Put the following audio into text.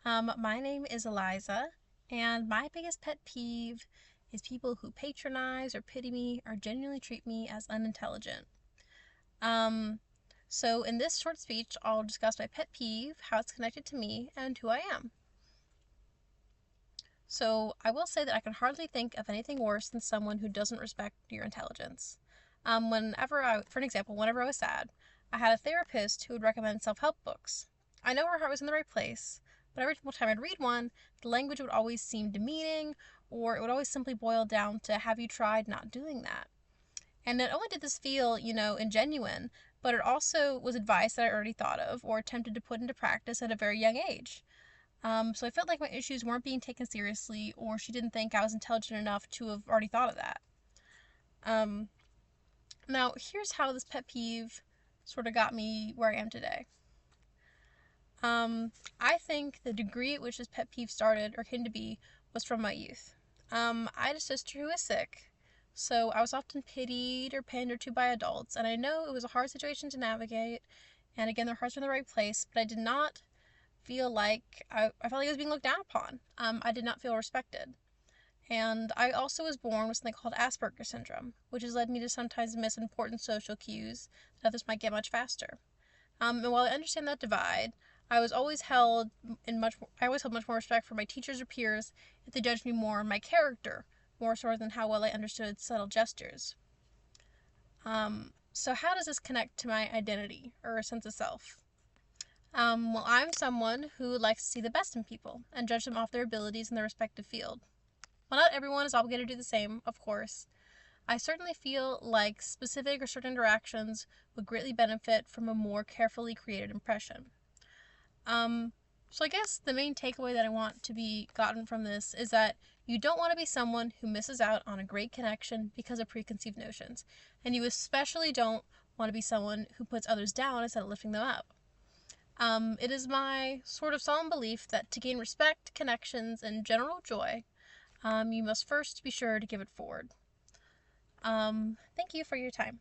My name is Eliza, and my biggest pet peeve is people who patronize or pity me or genuinely treat me as unintelligent. Um, so in this short speech, I'll discuss my pet peeve, how it's connected to me, and who I am. So I will say that I can hardly think of anything worse than someone who doesn't respect your intelligence. For an example, whenever I was sad, I had a therapist who would recommend self-help books. I know her heart was in the right place, but every time I'd read one, the language would always seem demeaning, or it would always simply boil down to, have you tried not doing that? And not only did this feel, ingenuine, but it also was advice that I already thought of or attempted to put into practice at a very young age. So I felt like my issues weren't being taken seriously, or she didn't think I was intelligent enough to have already thought of that. Um, Now, here's how this pet peeve sort of got me where I am today. I think the degree at which this pet peeve started or came to be was from my youth. I had a sister who was sick, so I was often pitied or pandered to by adults, and I know it was a hard situation to navigate, and again, their hearts were in the right place, but I did not feel like I felt like I was being looked down upon. I did not feel respected. And I also was born with something called Asperger's syndrome, which has led me to sometimes miss important social cues that others might get much faster. And while I understand that divide, I always held much more respect for my teachers or peers if they judged me more on my character, more so than how well I understood subtle gestures. So how does this connect to my identity or a sense of self? Well, I'm someone who likes to see the best in people and judge them off their abilities in their respective field. While not everyone is obligated to do the same, of course, I certainly feel like specific or certain interactions would greatly benefit from a more carefully created impression. Um, so I guess the main takeaway that I want to be gotten from this is that you don't want to be someone who misses out on a great connection because of preconceived notions, and you especially don't want to be someone who puts others down instead of lifting them up. It is my sort of solemn belief that to gain respect, connections, and general joy, you must first be sure to give it forward. Thank you for your time.